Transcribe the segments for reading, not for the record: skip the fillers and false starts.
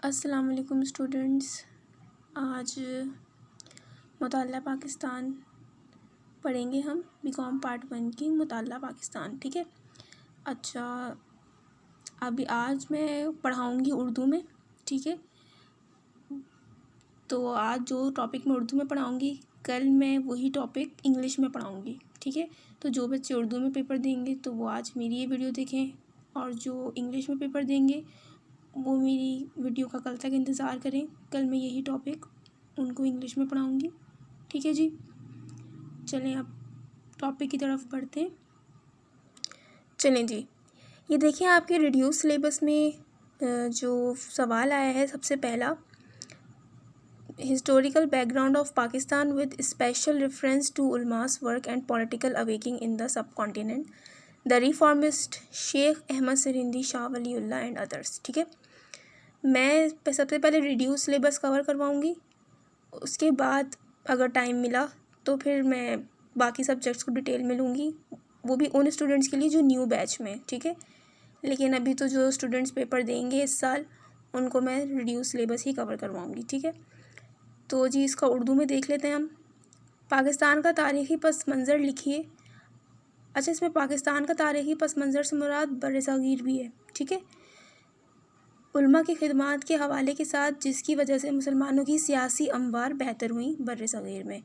अस्सलाम वालेकुम स्टूडेंट्स। आज मुताल्ला पाकिस्तान पढ़ेंगे हम बीकॉम पार्ट 1 की मुताल्ला पाकिस्तान। ठीक है। अच्छा, अभी आज मैं पढ़ाऊँगी उर्दू में। ठीक है। तो आज जो टॉपिक मैं उर्दू में पढ़ाऊँगी, कल मैं वही टॉपिक इंग्लिश में पढ़ाऊँगी। ठीक है। तो जो बच्चे उर्दू में पेपर देंगे तो वो आज मेरी ये वीडियो देखें, और जो इंग्लिश में पेपर देंगे वो मेरी वीडियो का कल तक इंतज़ार करें। कल मैं यही टॉपिक उनको इंग्लिश में पढ़ाऊँगी। ठीक है जी। चलें अब टॉपिक की तरफ बढ़ते हैं। चलें जी, ये देखिए आपके रिड्यूस सिलेबस में जो सवाल आया है, सबसे पहला, historical background of Pakistan with special reference to उलमास work and political awakening in the subcontinent, the reformist Sheikh Ahmad Sirhindi, Shah Waliullah and others. ठीक है। मैं सबसे पहले रिड्यूस सिलेबस कवर करवाऊँगी, उसके बाद अगर टाइम मिला तो फिर मैं बाकी सब्जेक्ट्स को डिटेल में लूँगी, वो भी उन स्टूडेंट्स के लिए जो न्यू बैच में। ठीक है। लेकिन अभी तो जो स्टूडेंट्स पेपर देंगे इस साल, उनको मैं रिड्यूस सिलेबस ही कवर करवाऊँगी। ठीक है। तो जी, इसका उर्दू में देख लेते हैं हम। पाकिस्तान का तारीख़ी पस मंज़र लिखिए। अच्छा, इसमें पाकिस्तान का तारीख़ी पस मंज़र से मुराद बर्र-ए-सग़ीर भी है। ठीक है। उलमा की खिदमात के हवाले के साथ जिसकी वजह से मुसलमानों की सियासी अमवार बेहतर हुई बर्र-ए-सग़ीर में।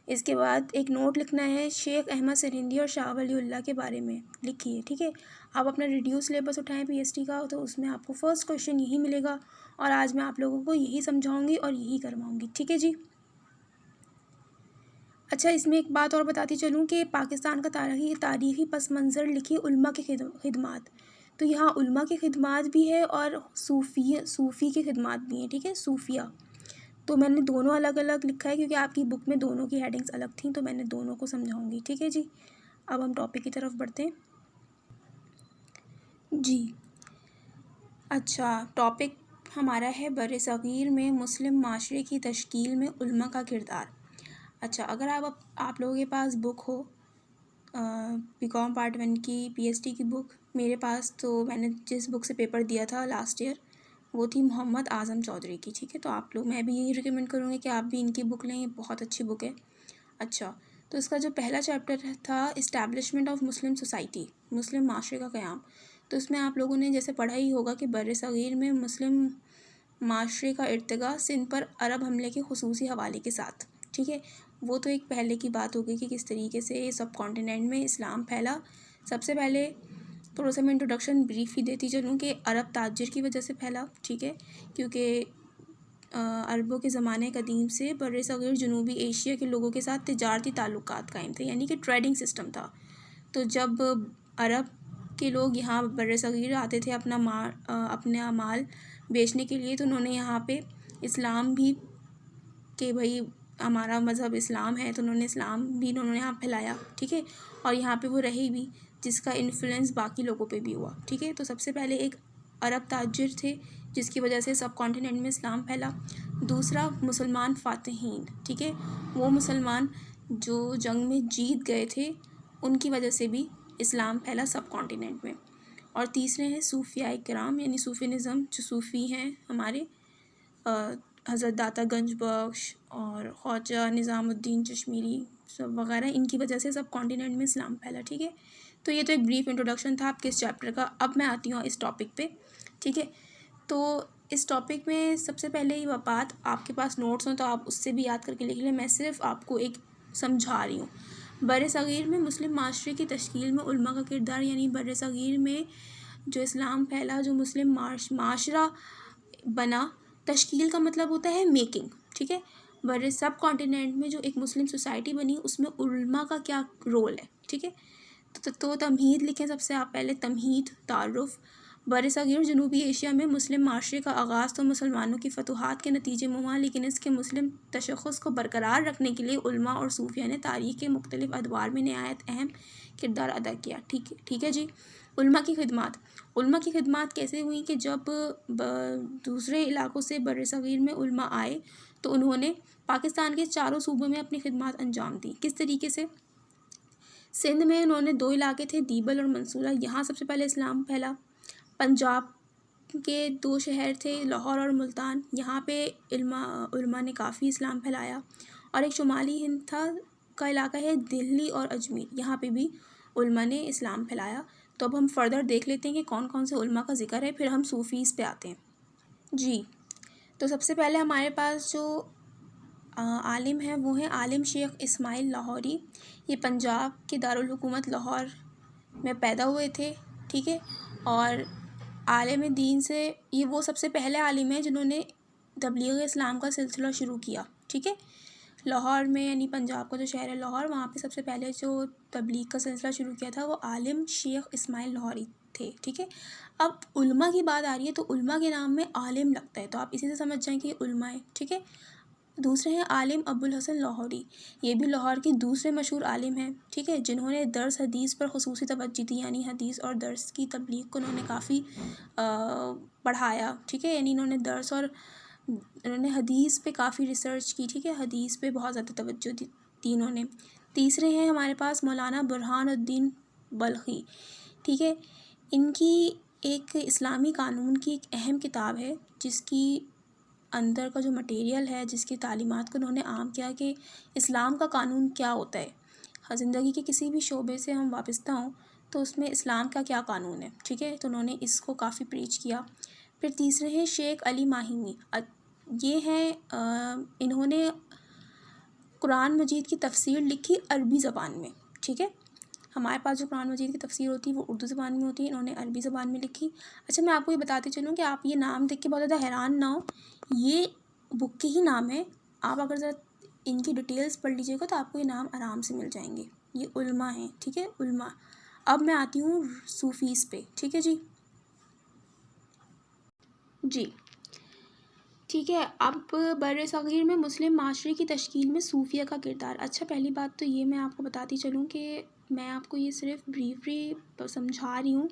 इसके बाद एक नोट लिखना है शेख अहमद सिरिंदी और शाह वलीउल्लाह के बारे में लिखिए। ठीक है। आप अपना रिड्यूस सिलेबस उठाएं पीएचडी का, तो उसमें आपको फर्स्ट क्वेश्चन यही मिलेगा, और आज मैं आप लोगों को यही समझाऊंगी और यही करवाऊंगी। ठीक है जी। अच्छा, इसमें एक बात और बताती चलूँ कि पाकिस्तान का तारीख़ी पस मंज़र लिखिए उलमा की खिदमात। तो यहाँ उलमा की खिदमात भी है और सूफ़ी की खिदमात भी हैं। ठीक है, सूफिया। तो मैंने दोनों अलग अलग लिखा है क्योंकि आपकी बुक में दोनों की हेडिंग्स अलग थी, तो मैंने दोनों को समझाऊंगी। ठीक है जी। अब हम टॉपिक की तरफ बढ़ते हैं जी। अच्छा, टॉपिक हमारा है बर्र-ए-सग़ीर में मुस्लिम माशरे की तश्कील में उलमा का किरदार। अच्छा, अगर आप लोगों के पास बुक हो बीकॉम पार्ट 1 की पीएचडी की बुक, मेरे पास तो मैंने जिस बुक से पेपर दिया था लास्ट ईयर, वो थी मोहम्मद आज़म चौधरी की। ठीक है। तो आप लोग, मैं भी यही रिकमेंड करूँगी कि आप भी इनकी बुक लें, ये बहुत अच्छी बुक है। अच्छा, तो इसका जो पहला चैप्टर था इस्टेब्लिशमेंट ऑफ मुस्लिम सोसाइटी, मुस्लिम माशरे का क़याम, तो इसमें आप लोगों ने जैसे पढ़ा ही होगा कि बर्र-ए-सग़ीर में मुस्लिम माशरे का इर्तिक़ा सिंध पर अरब हमले के ख़ुसूसी हवाले के साथ। ठीक है। वो तो एक पहले की बात हो गई कि किस तरीके से सब कॉन्टिनेंट में इस्लाम फैला। सबसे पहले थोड़ा सा मैं इंट्रोडक्शन ब्रीफ ही देती चलूँ कि अरब ताजिर की वजह से फैला। ठीक है। क्योंकि अरबों के ज़माने कदीम से बर्र-ए-सग़ीर जनूबी एशिया के लोगों के साथ तिजारती ताल्लुकात कायम थे, यानी कि ट्रेडिंग सिस्टम था। तो जब अरब के लोग यहाँ बर्र-ए-सग़ीर आते थे अपना माल बेचने के लिए, तो उन्होंने यहाँ पे इस्लाम भी, कि भाई हमारा मज़हब इस्लाम है, तो उन्होंने इस्लाम भी यहाँ फैलाया। ठीक है। और यहाँ पे वो रहे भी, जिसका इन्फ्लुएंस बाकी लोगों पे भी हुआ। ठीक है। तो सबसे पहले एक अरब ताजिर थे जिसकी वजह से सब कॉन्टिनेंट में इस्लाम फैला। दूसरा, मुसलमान फ़ातिहीन। ठीक है। वो मुसलमान जो जंग में जीत गए थे, उनकी वजह से भी इस्लाम फैला सब कॉन्टिनेंट में। और तीसरे हैं सूफिया किराम, यानी सूफीनिज़म, जो सूफ़ी हैं हमारे हज़रत दाता गंज बख्श और ख्वाजा निज़ामुद्दीन चश्मीरी सब वगैरह, इनकी वजह से सब कॉन्टिनेंट में इस्लाम फैला। ठीक है। तो ये तो एक ब्रीफ इंट्रोडक्शन था आपके इस चैप्टर का। अब मैं आती हूँ इस टॉपिक पे। ठीक है। तो इस टॉपिक में सबसे पहले ही बात, आपके पास नोट्स हों तो आप उससे भी याद करके लिख लें, मैं सिर्फ आपको एक समझा रही हूँ। बर्र-ए-सग़ीर में मुस्लिम माशरे की तश्कील में उलमा का किरदार, यानी बर्र-ए-सग़ीर में जो इस्लाम फैला, जो मुस्लिम माशरा बना, तश्कील का मतलब होता है मेकिंग। ठीक है। बर्र सब कॉन्टिनेंट में जो एक मुस्लिम सोसाइटी बनी, उसमें उलमा का क्या रोल है। ठीक है। तो तमहीद लिखें सबसे आप पहले, तमहीद, तारुफ़। बर्र-ए-सग़ीर जनूबी एशिया में मुस्लिम माशरे का आगाज़ तो मुसलमानों की फतूहात के नतीजे में हुआ, लेकिन इसके मुस्लिम तशख़्ख़ुस को बरकरार रखने के लिए उलमा और सूफिया ने तारीख़ के मुख्तलिफ़ अदवार में नहायत अहम किरदार अदा किया। ठीक है जी। उलमा की खिदमात कैसे हुई कि जब दूसरे इलाक़ों से बर्र-ए-सग़ीर में उलमा आए, तो उन्होंने पाकिस्तान के चारों सूबों में अपनी खिदमात अंजाम दी। किस तरीके से? सिंध में उन्होंने 2 इलाके थे, दीबल और मंसूरा, यहाँ सबसे पहले इस्लाम फैला। पंजाब के दो शहर थे, लाहौर और मुल्तान। यहाँ पे उलमा ने काफ़ी इस्लाम फैलाया। और एक शुमाली हिंद का इलाका है, दिल्ली और अजमेर, यहाँ पे भी उलमा ने इस्लाम फैलाया। तो अब हम फर्दर देख लेते हैं कि कौन कौन से उलमा का ज़िक्र है, फिर हम सूफ़ीज़ पे आते हैं। जी, तो सबसे पहले हमारे पास जो आलिम है वो है आलिम शेख इस्माइल लाहौरी। ये पंजाब के दारुल हुकूमत लाहौर में पैदा हुए थे, ठीक है। और आलिम दीन से ये वो सबसे पहले आलिम हैं जिन्होंने तबलीग इस्लाम का सिलसिला शुरू किया, ठीक है। लाहौर में, यानी पंजाब का जो शहर है लाहौर, वहाँ पे सबसे पहले जो तबलीग का सिलसिला शुरू किया था वो आलिम शेख इस्माइल लाहौरी थे, ठीक है। अब उल्मा की बात आ रही है तो उल्मा के नाम में आलिम लगता है, तो आप इसी से समझ जाएं कि ये उल्मा है, ठीक है। दूसरे हैं आलिम अबुल हसन लाहौरी। ये भी लाहौर के दूसरे मशहूर आलिम हैं, ठीक है, जिन्होंने दर्स हदीस पर खुसूसी तवज्जो दी, यानी हदीस और दर्स की तबलीग को उन्होंने काफ़ी बढ़ाया, ठीक है। यानी इन्होंने हदीस पे काफ़ी रिसर्च की, ठीक है, हदीस पे बहुत ज़्यादा तवज्जो दी इन्होंने। तीसरे हैं हमारे पास मौलाना बुरहानुद्दीन बल्खी, ठीक है। इनकी एक इस्लामी कानून की एक अहम किताब है जिसकी अंदर का जो मटेरियल है, जिसकी तालीमात को उन्होंने आम किया कि इस्लाम का कानून क्या होता है, ज़िंदगी के किसी भी शोबे से हम वाबस्ता हों तो उसमें इस्लाम का क्या कानून है, ठीक है। तो उन्होंने इसको काफ़ी प्रीच किया। फिर तीसरे हैं शेख अली माहिनी। ये हैं इन्होंने कुरान मजीद की तफसीर लिखी अरबी ज़बान में, ठीक है। हमारे पास जो कुरान मजीद की तफसीर होती है वो उर्दू ज़बान में होती है, इन्होंने अरबी ज़बान में लिखी। अच्छा, मैं आपको ये बताती चलूँ कि आप ये नाम देख के बहुत ज़्यादा हैरान ना हो, ये बुक के ही नाम है। आप अगर ज़रा इनकी डिटेल्स पढ़ लीजिएगा तो आपको ये नाम आराम से मिल जाएंगे। ये उल्मा हैं, ठीक है, उल्मा। अब मैं आती हूँ सूफ़ीज़ पे, ठीक है जी। जी, ठीक है। अब बर्र-ए-सग़ीर में मुस्लिम माशरे की तश्कील में सूफिया का किरदार। अच्छा, पहली बात तो ये मैं आपको बताती चलूँ कि मैं आपको ये सिर्फ ब्रीफली समझा रही हूँ।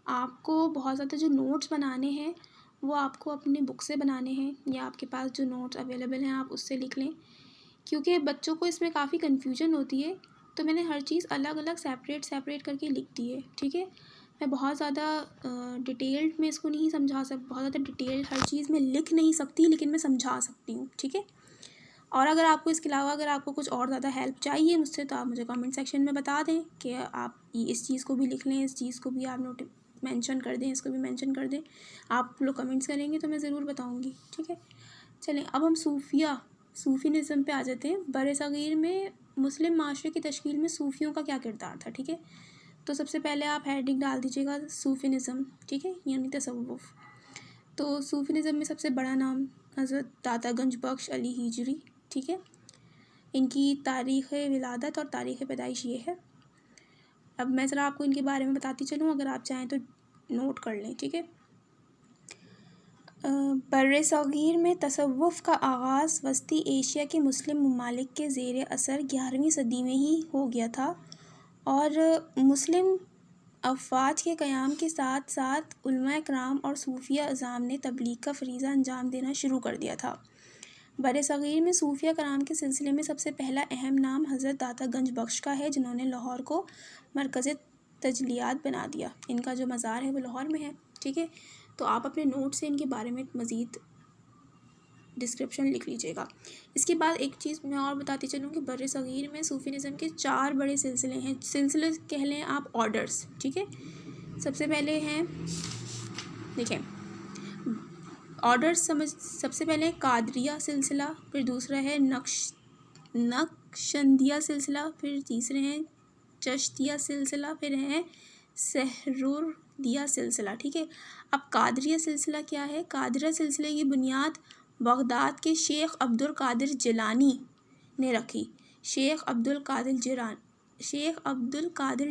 आपको बहुत ज़्यादा जो नोट्स बनाने हैं वो आपको अपने बुक से बनाने हैं, या आपके पास जो नोट्स अवेलेबल हैं आप उससे लिख लें, क्योंकि बच्चों को इसमें काफ़ी कन्फ्यूजन होती है। तो मैंने हर चीज़ अलग अलग सेपरेट करके लिख दी है, ठीक है। मैं बहुत ज़्यादा डिटेल्ड में इसको नहीं समझा बहुत ज़्यादा डिटेल हर चीज़ में लिख नहीं सकती, लेकिन मैं समझा सकती हूँ, ठीक है। और अगर आपको इसके अलावा अगर आपको कुछ और ज़्यादा हेल्प चाहिए मुझसे तो आप मुझे कमेंट सेक्शन में बता दें कि आप इस चीज़ को भी लिख लें, इस चीज़ को भी आप मेंशन कर दें, इसको भी मेंशन कर दें। आप लोग कमेंट्स करेंगे तो मैं ज़रूर बताऊँगी, ठीक है। चलें, अब हम सूफ़ीनिज़म पे आ जाते हैं। बर्र-ए-सग़ीर में मुस्लिम माशरे की तश्कील में सूफ़ियों का क्या किरदार था, ठीक है। तो सबसे पहले आप हेडिंग डाल दीजिएगा सूफ़ीनिज़म, ठीक है, यानी तसव्वुफ़। तो सूफ़ीनिज़म में सबसे बड़ा नाम हज़रत दाता गंज बख्श अली हिजरी, ठीक है। इनकी तारीख़ विलादत और तारीख़ पैदाइश ये है। अब मैं ज़रा आपको इनके बारे में बताती चलूँ, अगर आप चाहें तो नोट कर लें, ठीक है। बर्र-ए-सग़ीर में तसव्वुफ़ का आगाज़ वस्ती एशिया के मुस्लिम ममालिक के ज़ेर असर 11वीं सदी में ही हो गया था, और मुस्लिम अफ़वाज के क़याम के साथ साथ उलमा इकराम और सूफिया अज़ाम ने तबलीग का फ़रीज़ा अंजाम देना शुरू कर दिया था। बर्र-ए-सग़ीर में सूफिया कराम के सिलसिले में सबसे पहला अहम नाम हज़रत दाता गंज बख्श का है, जिन्होंने लाहौर को मरकज़ तजलियात बना दिया। इनका जो मज़ार है वो लाहौर में है, ठीक है। तो आप अपने नोट से इनके बारे में मज़ीद डिस्क्रिप्शन लिख लीजिएगा। इसके बाद एक चीज़ मैं और बताती चलूँ कि बर्र-ए-सग़ीर में सूफ़ीनिज़म के 4 बड़े सिलसिले हैं। सिलसिले कह लें आप, ऑर्डर्स, ठीक है। सबसे पहले हैं, देखें, ऑर्डर्स सबसे पहले कादरिया सिलसिला, फिर दूसरा है नक्शबंदिया सिलसिला, फिर तीसरे हैं चिश्तिया सिलसिला, फिर है सहरुर्दिया सिलसिला, ठीक है। अब कादरिया सिलसिला क्या है? कादरिया सिलसिले की बुनियाद बगदाद के शेख अब्दुल कादिर जिलानी ने रखी। शेख अब्दुल कादिर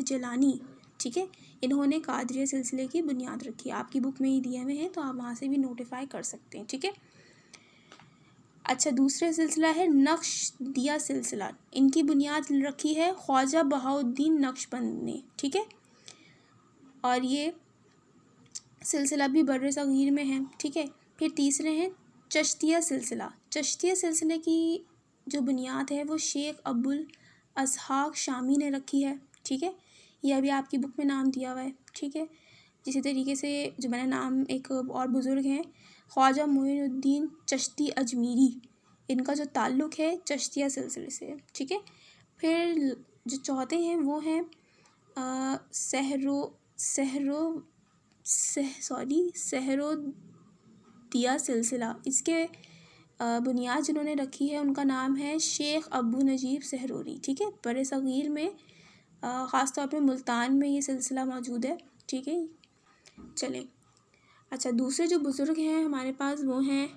जिलानी, ठीक है, इन्होंने कादरिया सिलसिले की बुनियाद रखी। आपकी बुक में ही दिए हुए हैं तो आप वहाँ से भी नोटिफाई कर सकते हैं, ठीक है। अच्छा, दूसरा सिलसिला है नक्शबंदिया सिलसिला। इनकी बुनियाद रखी है ख्वाजा बहाउद्दीन नक्शबंद ने, ठीक है। और ये सिलसिला भी बर्र-ए-सग़ीर में है, ठीक है। फिर तीसरे हैं चिश्तिया सिलसिला। चिश्तिया सिलसिले की जो बुनियाद है वो शेख अबुल असहाक शामी ने रखी है, ठीक है। यह भी आपकी बुक में नाम दिया हुआ है, ठीक है। इसी तरीके से जो मैंने नाम, एक और बुज़ुर्ग हैं ख्वाजा मोइनुद्दीन चिश्ती अजमेरी, इनका जो ताल्लुक़ है चिश्तिया सिलसिले से, ठीक है। फिर जो चौथे हैं वो हैं सहरोदिया सिलसिला। इसके बुनियाद जिन्होंने रखी है उनका नाम है शेख अबू नजीब सहरोरी, ठीक है। बर सग़ीर में ख़ास तौर पे मुल्तान में ये सिलसिला मौजूद है, ठीक है। चलें, अच्छा, दूसरे जो बुज़ुर्ग हैं हमारे पास वो हैं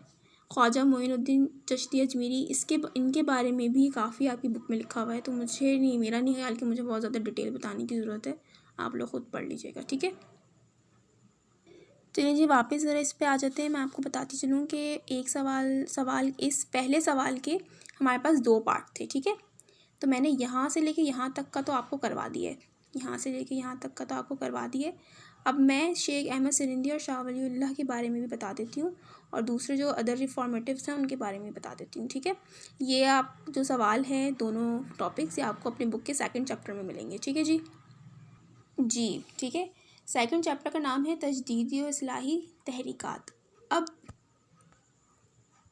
ख्वाजा मोइनुद्दीन चिश्ती अजमेरी। इनके बारे में भी काफ़ी आपकी बुक में लिखा हुआ है, तो मेरा नहीं ख्याल कि मुझे बहुत ज़्यादा डिटेल बताने की ज़रूरत है, आप लोग ख़ुद पढ़ लीजिएगा, ठीक है। चलिए जी, वापस ज़रा इस पे आ जाते हैं। मैं आपको बताती चलूँ कि एक सवाल इस पहले सवाल के हमारे पास 2 पार्ट थे, ठीक है। तो मैंने यहाँ से लेके यहाँ तक का तो आपको करवा दिया है, यहाँ से लेके यहाँ तक का तो आपको करवा दिया है। अब मैं शेख अहमद सिरिंदी और शाह वलीउल्लाह के बारे में भी बता देती हूँ, और दूसरे जो अदर रिफॉर्मेटिव्स हैं उनके बारे में बता देती हूँ, ठीक है। ये आप जो सवाल हैं दोनों टॉपिक्स, ये आपको अपने बुक के 2nd चैप्टर में मिलेंगे, ठीक है जी, ठीक है। 2nd चैप्टर का नाम है तजदीदी व इस्लाही तहरीकात।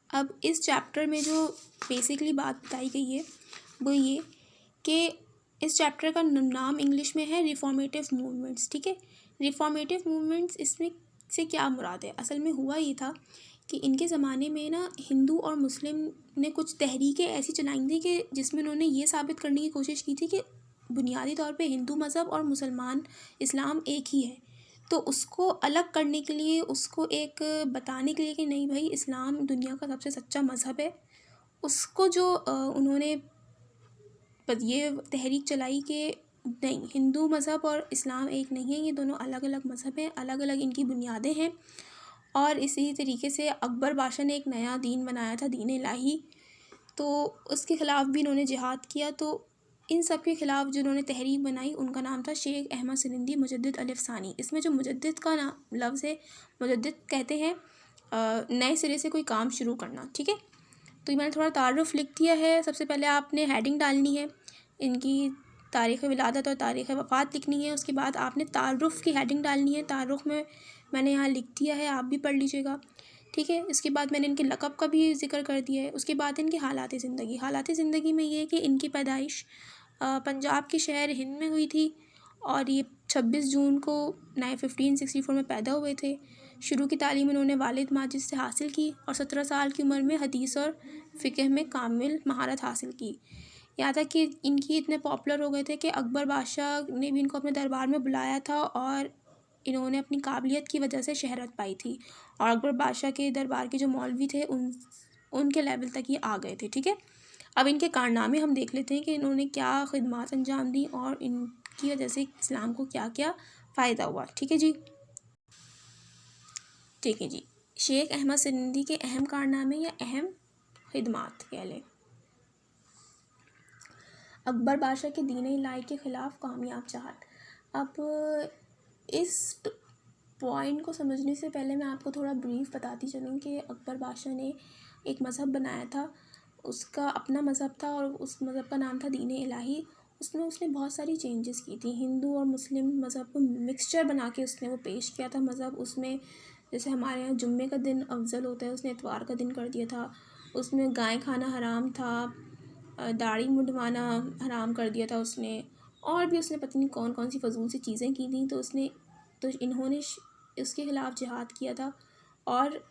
अब इस चैप्टर में जो बेसिकली बात बताई गई है वो ये कि इस चैप्टर का नाम इंग्लिश में है रिफॉर्मेटिव मूवमेंट्स, ठीक है। रिफॉर्मेटिव मूवमेंट्स, इसमें से क्या मुराद है? असल में हुआ ये था कि इनके ज़माने में ना हिंदू और मुस्लिम ने कुछ तहरीकें ऐसी चलाई थी कि जिसमें उन्होंने ये साबित करने की कोशिश की थी कि बुनियादी तौर पे हिंदू मज़हब और मुसलमान इस्लाम एक ही है। तो उसको अलग करने के लिए, उसको एक बताने के लिए कि नहीं भाई, इस्लाम दुनिया का सबसे सच्चा मज़हब है, उसको जो उन्होंने ये तहरीक चलाई कि नहीं, हिंदू मज़हब और इस्लाम एक नहीं है, ये दोनों अलग अलग मज़हब हैं, अलग अलग इनकी बुनियादें हैं। और इसी तरीके से अकबर बादशाह ने एक नया दीन बनाया था, दीन इलाही, तो उसके ख़िलाफ़ भी इन्होंने जिहाद किया। तो इन सब के ख़िलाफ़ जिन्होंने तहरीक बनाई उनका नाम था शेख अहमद सिरिंदी मुजद्दिद अलिफ सानी। इसमें जो मुजद्दिद का नाम लफ्ज़ है, मुजद्दिद कहते हैं नए सिरे से कोई काम शुरू करना, ठीक है। तो ये मैंने थोड़ा तारुफ़ लिख दिया है। सबसे पहले आपने हेडिंग डालनी है, इनकी तारीख़ विलादत और तारीख़ वफ़ात लिखनी है। उसके बाद आपने तारुफ़ की हेडिंग डालनी है। तारुफ़ में मैंने यहाँ लिख दिया है, आप भी पढ़ लीजिएगा, ठीक है। इसके बाद मैंने इनके लक़ब का भी ज़िक्र कर दिया है। उसके बाद इनकी हालात ज़िंदगी में ये है कि इनकी पैदाइश पंजाब के शहर हिंद में हुई थी, और ये 26 जून को 1564 में पैदा हुए थे। शुरू की तालीम इन्होंने वालिद माजिद से हासिल की, और 17 साल की उम्र में हदीस और फ़िक़ह में कामिल महारत हासिल की। यहाँ तक कि इनकी इतने पॉपुलर हो गए थे कि अकबर बादशाह ने भी इनको अपने दरबार में बुलाया था, और इन्होंने अपनी काबिलियत की वजह से शहरत पाई थी, और अकबर बादशाह के दरबार के जो मौलवी थे उनके लेवल तक ये आ गए थे, ठीक है। अब इनके कारनामे हम देख लेते हैं कि इन्होंने क्या खिदमात अंजाम दी और इनकी वजह से इस्लाम को क्या क्या फ़ायदा हुआ, ठीक है जी। शेख अहमद सिरिंदी के अहम कारनामे या अहम खिदमात कह लें। अकबर बादशाह के दीन इलाही के ख़िलाफ़ कामयाब जहाद। अब इस पॉइंट को समझने से पहले मैं आपको थोड़ा ब्रीफ बताती चलूँ कि अकबर बादशाह ने एक मज़हब बनाया था, उसका अपना मज़हब था, और उस मज़हब का नाम था दीन इलाही। उसमें उसने बहुत सारी चेंजेस की थी, हिंदू और मुस्लिम मज़हब को मिक्सचर बना के उसने वो पेश किया था मज़हब। उसमें जैसे हमारे यहाँ जुम्मे का दिन अफजल होता है, उसने इतवार का दिन कर दिया था। उसमें गाय खाना हराम था, दाढ़ी मुंडवाना हराम कर दिया था उसने, और भी उसने पता नहीं कौन कौन सी फ़जूल सी चीज़ें की थी। तो इन्होंने उसके ख़िलाफ़ जिहाद किया था, और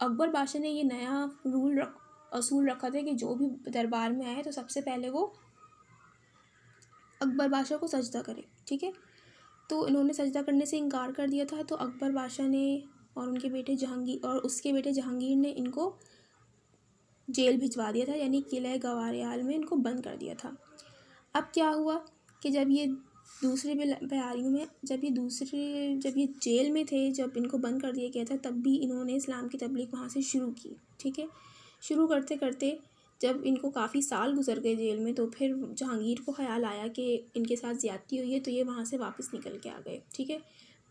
अकबर बादशाह ने ये नया असूल रखा था कि जो भी दरबार में आए तो सबसे पहले वो अकबर बादशाह को सजदा करे, ठीक है। तो इन्होंने सजदा करने से इनकार कर दिया था, तो अकबर बादशाह ने और उसके बेटे जहांगीर ने इनको जेल भिजवा दिया था, यानी किले गवारियाल में इनको बंद कर दिया था। अब क्या हुआ कि जब ये जेल में थे, जब इनको बंद कर दिया गया था, तब भी इन्होंने इस्लाम की तबलीग वहाँ से शुरू की, ठीक है। शुरू करते करते जब इनको काफ़ी साल गुजर गए जेल में, तो फिर जहांगीर को ख़याल आया कि इनके साथ ज़्यादती हुई है, तो ये वहाँ से वापस निकल के आ गए, ठीक है।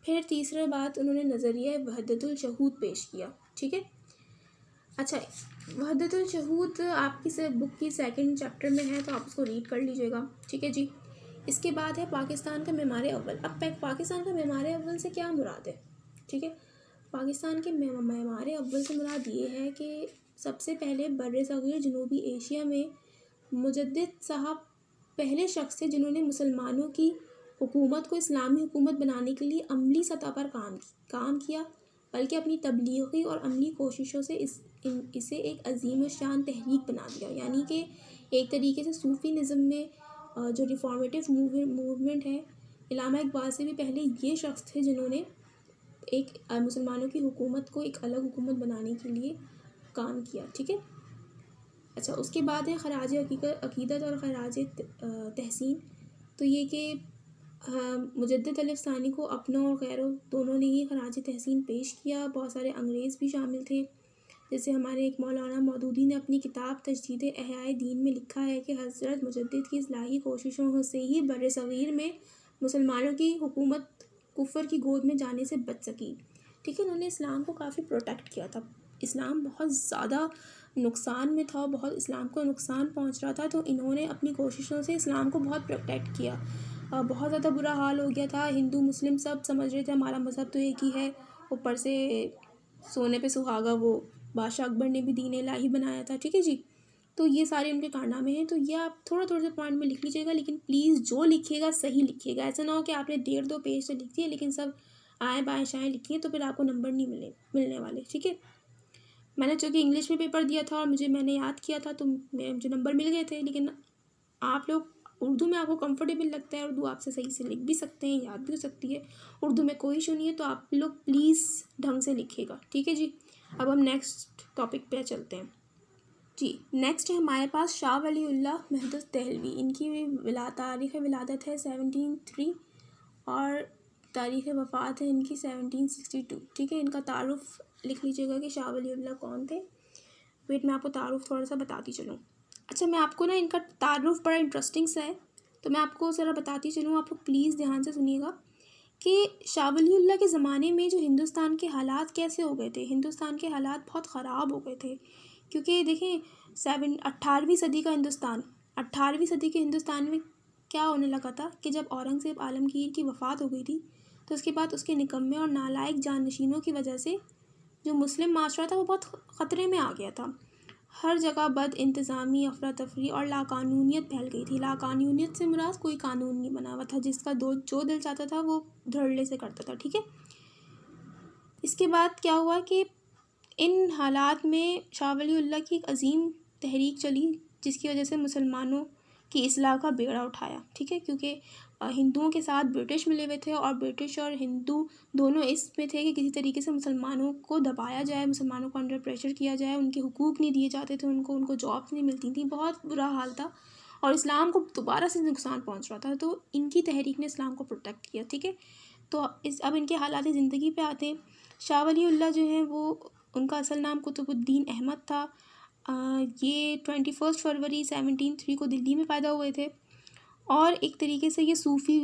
फिर तीसरे बात उन्होंने नज़रिया वहदतुल शहूद पेश किया, ठीक है। अच्छा, वहदतुल शहूद आपकी बुक की 2nd चैप्टर में है, तो आप उसको रीड कर लीजिएगा, ठीक है जी। इसके बाद है पाकिस्तान का मेमार अव्वल। अब पाकिस्तान का मेमार अव्वल से क्या मुराद है, ठीक है। पाकिस्तान के मेमार अव्वल से मुराद ये है कि सबसे पहले बर्र सग़ीर जनूबी एशिया में मुजद्दिद साहब पहले शख्स थे जिन्होंने मुसलमानों की हुकूमत को इस्लामी हुकूमत बनाने के लिए अमली सतह पर काम किया, बल्कि अपनी तबलीगी और अमली कोशिशों से इसे एक अजीम शान तहरीक बना दिया। यानी कि एक तरीके से सूफ़ीनिज़म में जो रिफॉर्मेटिव मूवमेंट है, इल्लामा इकबाल से भी पहले ये शख्स थे जिन्होंने एक मुसलमानों की हुकूमत को एक अलग हुकूमत बनाने के लिए काम किया, ठीक है। अच्छा, उसके बाद है खराज अकीदत और खराज तहसीन। तो ये कि मुजद्दिद अलिफ सानी को अपनों और गैरों दोनों ने ही खराज तहसीन पेश किया। बहुत सारे अंग्रेज़ भी शामिल थे, जैसे हमारे एक मौलाना मौदूदी ने अपनी किताब तजदीद एहयाए दीन में लिखा है कि हज़रत मुजद्दिद की इस्लाही कोशिशों से ही बर्र सग़ीर में मुसलमानों की हुकूमत कुफ़र की गोद में जाने से बच सकी, ठीक है। उन्होंने इस्लाम को काफ़ी प्रोटेक्ट किया था। इस्लाम बहुत ज़्यादा नुकसान में था, बहुत इस्लाम को नुकसान पहुंच रहा था, तो इन्होंने अपनी कोशिशों से इस्लाम को बहुत प्रोटेक्ट किया। बहुत ज़्यादा बुरा हाल हो गया था, हिंदू मुस्लिम सब समझ रहे थे हमारा मज़हब तो एक ही है, ऊपर से सोने पे सुहागा वो बादशाह अकबर ने भी दीन इलाही बनाया था, ठीक है जी। तो ये सारे उनके कारनामे हैं। तो ये आप थोड़ा थोड़ा से पॉइंट में लिख लीजिएगा, लेकिन प्लीज़ जो लिखिएगा सही लिखिएगा। ऐसा ना हो कि आपने 1.5-2 पेज से लिख दिए लेकिन सब आए बाएँ शाएँ लिखिए, तो फिर आपको नंबर नहीं मिलने वाले, ठीक है। मैंने चूँकि इंग्लिश में पेपर दिया था और मैंने याद किया था, तो मुझे नंबर मिल गए थे। लेकिन आप लोग उर्दू में आपको कंफर्टेबल लगता है, उर्दू आपसे सही से लिख भी सकते हैं, याद भी हो सकती है, उर्दू में कोई इशू नहीं है। तो आप लोग प्लीज़ ढंग से लिखिएगा, ठीक है जी। अब हम नेक्स्ट टॉपिक पे चलते हैं जी। नेक्स्ट है हमारे पास शाह वलीउल्लाह महदूद दहलवी। इनकी तारीख़ विलादत है 1703 और तारीख़ वफ़ात है इनकी 1762, ठीक है। इनका तारुफ़ लिख लीजिएगा कि शाह वलीउल्लाह कौन थे। वेट, मैं आपको तारुफ़ थोड़ा सा बताती चलूँ। अच्छा, मैं आपको ना इनका तारुफ़ बड़ा इंटरेस्टिंग सा है, तो मैं आपको ज़रा बताती चलूँ। आप लोग प्लीज़ ध्यान से सुनिएगा कि शाह वलीउल्लाह के ज़माने में जो हिंदुस्तान के हालात कैसे हो गए थे। हिंदुस्तान के हालात बहुत ख़राब हो गए थे, क्योंकि देखें 18वीं सदी का हिंदुस्तान, 18वीं सदी के हिंदुस्तान में क्या होने लगा था कि जब औरंगज़ेब आलमगीर की वफ़ात हो गई थी, तो उसके बाद उसके निकम्मे और नालायक जाननशीनों की वजह से जो मुस्लिम माशरा था वो बहुत ख़तरे में आ गया था। हर जगह बद इंतज़ामी, अफरा तफरी और लाकानूनियत फैल गई थी। लाकानूनियत से मुराद कोई कानून नहीं बना हुआ था, जिसका जो दिल चाहता था वो धड़ल्ले से करता था, ठीक है। इसके बाद क्या हुआ कि इन हालात में शाह वलीउल्लाह की एक अजीम तहरीक चली, जिसकी वजह से मुसलमानों की इस्लाह का बेड़ा उठाया, ठीक है। क्योंकि हिंदुओं के साथ ब्रिटिश मिले हुए थे और ब्रिटिश और हिंदू दोनों इसमें थे कि किसी तरीके से मुसलमानों को दबाया जाए, मुसलमानों को अंडर प्रेशर किया जाए, उनके हुकूक नहीं दिए जाते थे, उनको जॉब्स नहीं मिलती थी, बहुत बुरा हाल था और इस्लाम को दोबारा से नुकसान पहुंच रहा था। तो इनकी तहरीक ने इस्लाम को प्रोटेक्ट किया, ठीक है। तो अब इनके हालात ज़िंदगी पे आते हैं। शाह वलीउल्लाह जो हैं वो, उनका असल नाम कुतुबुद्दीन अहमद था। ये 21 फरवरी 1703 को दिल्ली में पैदा हुए थे और एक तरीके से ये सूफ़ी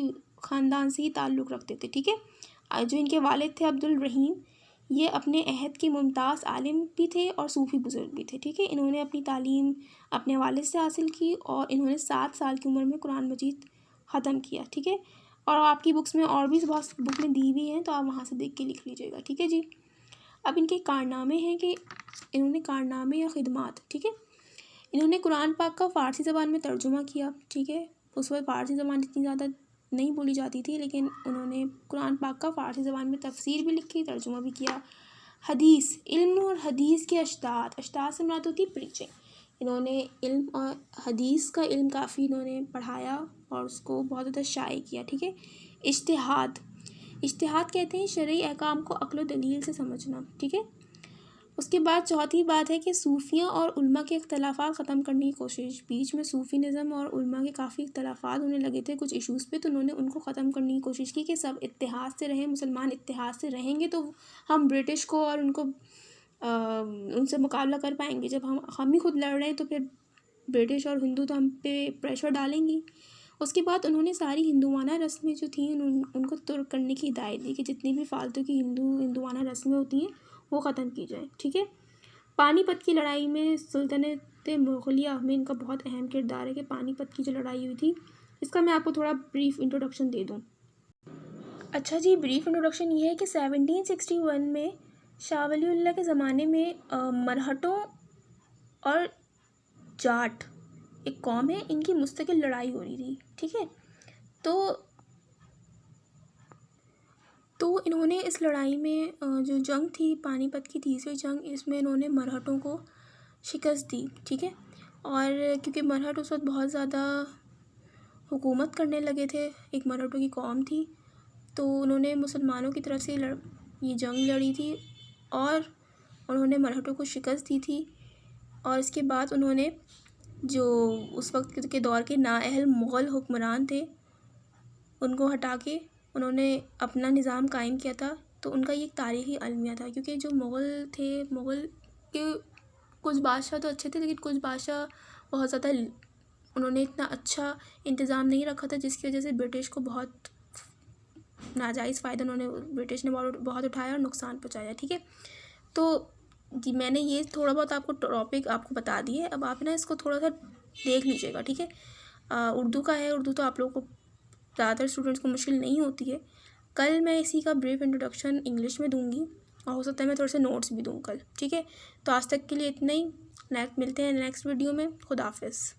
ख़ानदान से ही ताल्लुक़ रखते थे, ठीक है। जो इनके वालिद थे अब्दुल रहीम, ये अपने अहद के मुमताज़ आलिम भी थे और सूफ़ी बुज़ुर्ग भी थे, ठीक है। इन्होंने अपनी तालीम अपने वालिद से हासिल की और इन्होंने 7 साल की उम्र में कुरान मजीद ख़त्म किया, ठीक है। और आपकी बुक्स में और भी बहुत बुक में दी हुई हैं, तो आप वहाँ से देख के लिख लीजिएगा, ठीक है जी। अब इनके कारनामे हैं कि इन्होंने कारनामे या ख़िदमात, ठीक है। इन्होंने कुरान पाक का फ़ारसी ज़बान में तर्जुमा किया, ठीक है। उस वक्त फ़ारसी ज़बान इतनी ज़्यादा नहीं बोली जाती थी, लेकिन उन्होंने कुरान पाक का फ़ारसी ज़बान में तफसीर भी लिखी, तर्जुमा भी किया। हदीस, इल्म और हदीस के अश्तात से मुराद होती है प्रीचिंग। इन्होंने इल्म और हदीस का इल्म काफ़ी इन्होंने पढ़ाया और उसको बहुत ज़्यादा शाये किया, ठीक है। इज्तिहाद कहते हैं शरई अहकाम को अक्ल व दलील से समझना, ठीक है। उसके बाद चौथी बात है कि सूफियाँ और उल्मा के इख्तलाफात ख़त्म करने की कोशिश। बीच में सूफ़ीनिज़म और उल्मा के काफ़ी इख्तलाफात होने लगे थे कुछ इशूज़ पे, तो उन्होंने उनको ख़त्म करने की कोशिश की कि सब इत्तेहाद से रहें, मुसलमान इत्तेहाद से रहेंगे तो हम ब्रिटिश को और उनसे मुकाबला कर पाएंगे। जब हम ही खुद लड़ रहे हैं तो फिर ब्रिटिश और हिंदू तो हम पे प्रेशर डालेंगी। उसके बाद उन्होंने सारी हिंदुवाना रस्में जो थी उनको तुर्क करने की हिदायत दी कि जितनी भी फालतू की हिंदुवाना रस्में होती हैं वो ख़त्म की जाए, ठीक है। पानीपत की लड़ाई में सुल्तानत मुग़लिया में इनका बहुत अहम किरदार है कि पानीपत की जो लड़ाई हुई थी इसका मैं आपको थोड़ा ब्रीफ इंट्रोडक्शन दे दूँ। अच्छा जी, ब्रीफ इंट्रोडक्शन ये है कि 1761 में शाह वलीउल्लाह के ज़माने में मरहटों और जाट एक कौम है, इनकी मुस्तकिल लड़ाई हो रही थी। ठीक है, तो इन्होंने इस लड़ाई में जो जंग थी पानीपत की तीसरी जंग, इसमें इन्होंने मरहटों को शिकस्त दी। ठीक है, और क्योंकि मरहट उस वक्त बहुत ज़्यादा हुकूमत करने लगे थे, एक मराठों की कौम थी, तो उन्होंने मुसलमानों की तरफ से ये जंग लड़ी थी और उन्होंने मराठों को शिकस्त दी थी। और इसके बाद उन्होंने जो उस वक्त के दौर के नाअहल मुग़ल हुक्मरान थे उनको हटा के उन्होंने अपना निज़ाम कायम किया था। तो उनका ये एक तारीख़ी अलमिया था, क्योंकि जो मुग़ल थे, मुग़ल के कुछ बादशाह तो अच्छे थे, लेकिन कुछ बादशाह बहुत ज़्यादा उन्होंने इतना अच्छा इंतज़ाम नहीं रखा था, जिसकी वजह से ब्रिटिश को बहुत नाजायज़ फ़ायदा ब्रिटिश ने बहुत उठाया और नुकसान पहुँचाया। ठीक है, तो जी मैंने ये थोड़ा बहुत आपको टॉपिक आपको बता दिए। अब आप ना इसको थोड़ा सा देख लीजिएगा। ठीक है, उर्दू का है, उर्दू तो आप लोगों को ज़्यादातर स्टूडेंट्स को मुश्किल नहीं होती है। कल मैं इसी का ब्रीफ इंट्रोडक्शन इंग्लिश में दूँगी और हो सकता है मैं थोड़े से नोट्स भी दूँ कल। ठीक है, तो आज तक के लिए इतना ही। नेक्स्ट मिलते हैं नेक्स्ट वीडियो में। खुदा हाफिज़।